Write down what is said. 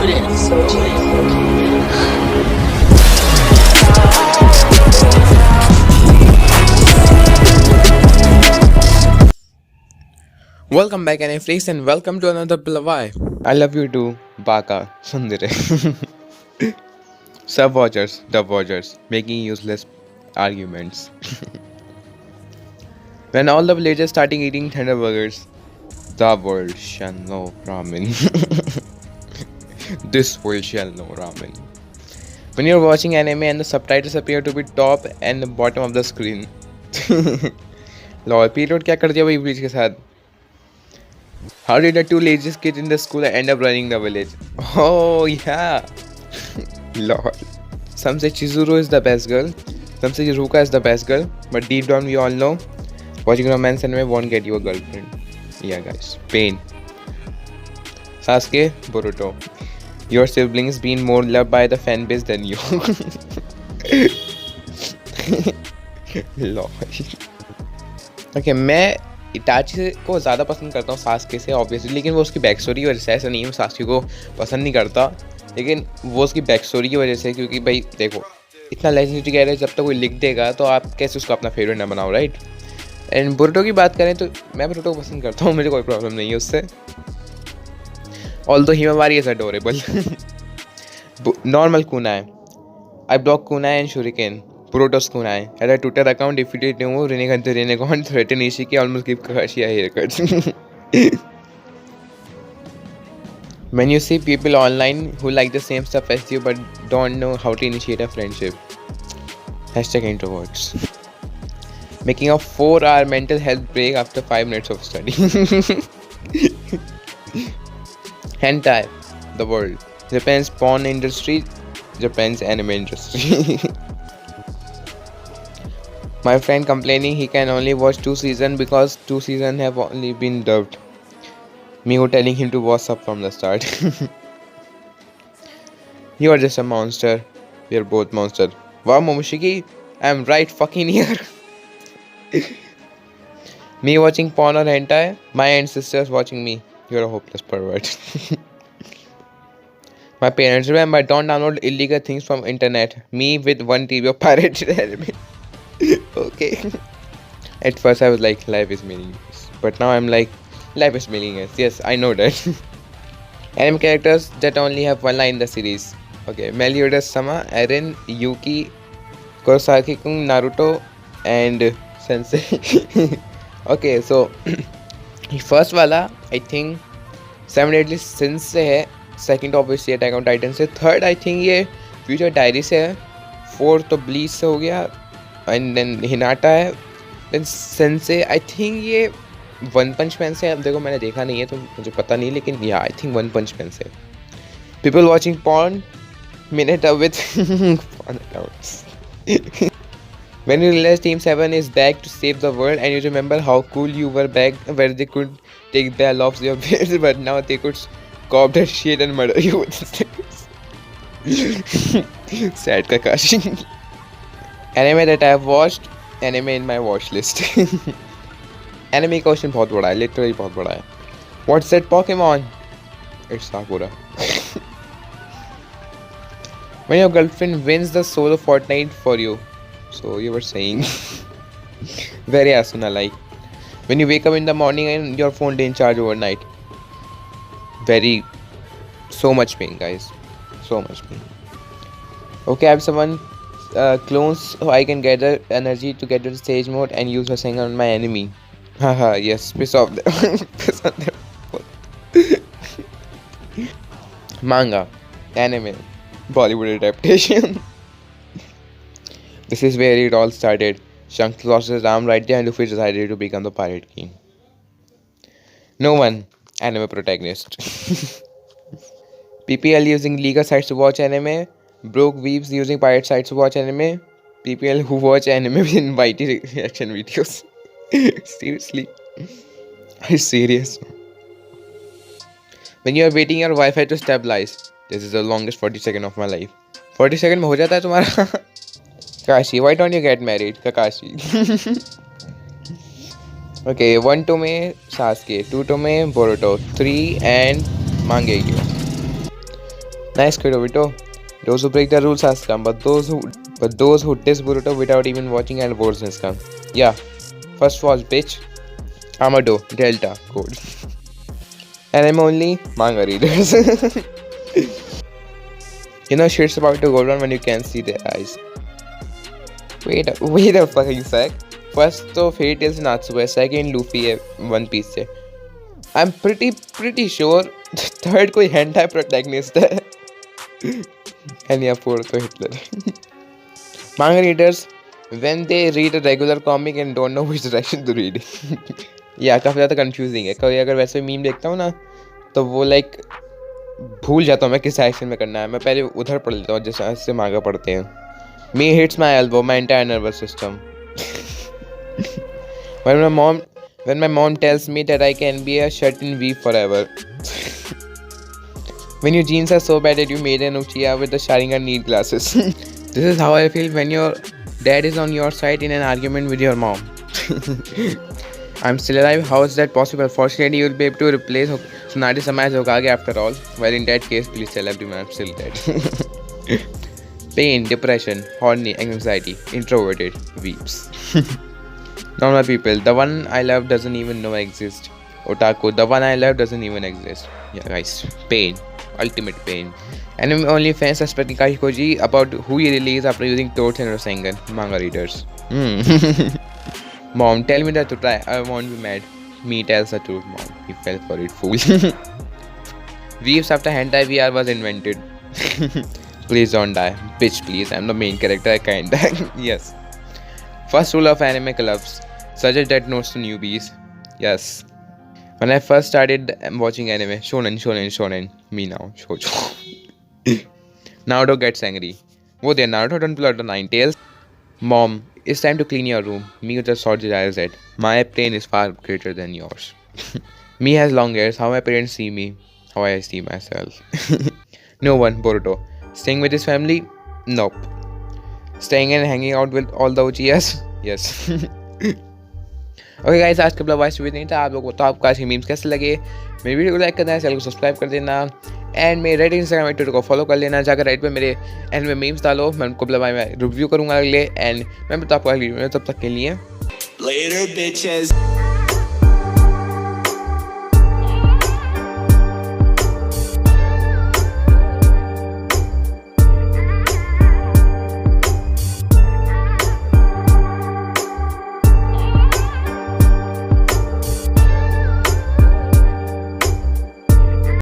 Welcome back, NFTs, and welcome to another Plavai. I love you too, Baka Sundere. Sub watchers, dub watchers, making useless arguments. When all the villagers starting eating tender burgers, the world shall know ramen. This world shall know ramen. When you're watching anime and the subtitles appear to be top and the bottom of the screen. Lol, P-Load क्या कर दिया भाई बीच के साथ? How did the two laziest kids in the school end up running the village? Oh yeah. Lol. Some say Chizuru is the best girl. Some say Ruka is the best girl. But deep down we all know watching romance anime won't get you a girlfriend. Yeah guys. Pain. Sasuke, Boruto. Your siblings been more loved by the fan base than you. Lol. Okay, मैं Itachi को ज़्यादा पसंद करता हूँ Sasuke से obviously, लेकिन वो उसकी बैक स्टोरी की वजह से, ऐसा नहीं है मैं सास्के को पसंद नहीं करता, लेकिन वो उसकी बैक स्टोरी की वजह से, क्योंकि भाई देखो इतना लेजेंडरी कैरेक्टर जब तक कोई लिख देगा तो आप कैसे उसको अपना फेवरेट ना बनाओ, राइट। एंड बोरुटो की बात करें तो मैं बोरुटो को पसंद करता हूँ, मुझे कोई प्रॉब्लम नहीं है उससे। Although Himawari is adorable. Normal Kunai, I block Kunai and shuriken. Protos Kunai. At a Twitter account, defeated Nemo, Renegade Renegon, threatened Ishiki, almost give Kakashi a haircut. When you see people online who like the same stuff as you but don't know how to initiate a friendship. Hashtag introverts. Making a 4-hour mental health break after 5 minutes of study. Hentai, the world. Japan's porn industry, Japan's anime industry. My friend complaining he can only watch 2 seasons because 2 seasons have only been dubbed. Me who telling him to watch up from the start. You are just a monster. We are both monsters. Wow, Momoshiki, I am right fucking here. Me watching porn or hentai, my ancestors watching me. You are a hopeless pervert. My parents remember don't download illegal things from internet. Me with 1 TB of pirated anime. Okay. At first I was like, life is meaningless. But now I'm like, life is meaningless. Yes, I know that. Anime characters that only have one line in the series. Okay, Meliodas Sama, Eren, Yuki, Kurosaki-kun, Naruto, and Sensei. Okay, so first वाला I think 7 Deadly Sins से है. Second obviously Attack on Titan से. Third I think ये Future Diary से है. Fourth तो Bleach से हो गया. एंड देन हिनाटा है, देन सेंसे आई थिंक ये वन पंच मैन से। अब देखो मैंने देखा नहीं है तो मुझे पता नहीं, लेकिन yeah I think one punch man से। People watching porn minute up with porn accounts. When you realize Team 7 is back to save the world and you remember how cool you were back where they could take their lobs your bears but now they could cop that shit and murder you with stickers. Sad Kakashi. Anime that I have watched, anime in my watch list. Anime question बहुत बड़ा है, literally बहुत बड़ा है. What's that Pokemon? It's Sakura. When your girlfriend wins the solo Fortnite for you, so you were saying. Very Asuna like. When you wake up in the morning and your phone didn't charge overnight. Very, so much pain, guys. So much pain. Okay, I have someone. Clones so I can gather energy to get to the stage mode and use Rasengan on my enemy. Haha, yes, piss off them. Piss on them. Manga, anime, Bollywood adaptation. This is where it all started. Shanks lost his arm right there and Luffy decided to become the pirate king. No one, anime protagonist. PPL using legal sites to watch anime. Broke weebs using pirate sites to watch anime. PPL who watch anime in YT reaction videos. Seriously? Are you serious? When you are waiting your Wi-Fi to stabilize. This is the longest 40 seconds of my life. 40 seconds में हो जाता है तुम्हारा? Kakashi, why don't you get married? Kakashi. Okay, 1-2 में Sasuke, 2-2 में Boruto, 3 and Mangekyo. Nice kid, Obito. Those who break the rules are scum, but those who diss Boruto without even watching and worse than scum. Yeah. First was bitch. Amado, Delta, code. Anime only, manga readers. Shit's about to go down when you can see their eyes. Wait a fucking sec. First तो Fairy Tail से Natsuko है, second Luffy है One Piece से. I'm pretty sure third कोई hentai protagonist है. And yeah, fourth तो Hitler. Manga readers, when they read a regular comic and don't know which direction to read. Yeah, काफ़ी ज़्यादा confusing है. कभी अगर वैसे मीम देखता हूँ ना तो वो like भूल जाता हूँ मैं किस डायरेक्शन में करना है. मैं पहले उधर पढ़ लेता हूँ जैसे मांगा पढ़ते हैं. Me hits my elbow, my entire nervous system. when my mom tells me that I can be a shut-in weeb forever. When your genes are so bad that you made an Uchiha with the Sharingan need glasses. This is how I feel when your dad is on your side in an argument with your mom. I'm still alive. How is that possible? Fortunately, you'll be able to replace Tsunade Sama as Hokage after all. Well, in that case, please tell everyone I'm still dead. Pain, depression, horny, anxiety, introverted, weeps. Normal people, the one I love doesn't even know I exist. Otaku, the one I love doesn't even exist. Yeah, guys, pain, ultimate pain. Anime only fans suspecting Kashikoji about who he really is after using Torts and Rasengan. Manga readers. Mom, tell me that to try. I won't be mad. Me tells the truth, mom. He fell for it, fool. Weaves after hentai VR was invented. Please don't die. Bitch, please. I'm the main character. I can't die. Yes. First rule of anime clubs. Suggest death notes to newbies. Yes. When I first started watching anime, shonen. Me now. Shoujo. Naruto gets angry. Whoa there, Naruto, don't pull out the nine tails. Mom, it's time to clean your room. Me just saw the eyes that my pain is far greater than yours. Me has long hairs. How my parents see me. How I see myself. No one, Boruto. Staying with his family? Nope. Staying and hanging out with all the Uchihas? Yes. Okay guys, आज का voice video नहीं था. आप लोगों को तो आपको आज के मीम्स कैसे लगे? मेरी वीडियो को लाइक करना है, चैनल को सब्सक्राइब कर देना एंड मेरे रेड इंस्टाग्राम और ट्विटर को फॉलो कर लेना. जाकर राइट पे मेरे एंड में मीम्स डालो. मैं उनको मैं रिव्यू करूँगा अगले. एंड मैं बताऊँ आपको अगली वीडियो में. तब तक के लिए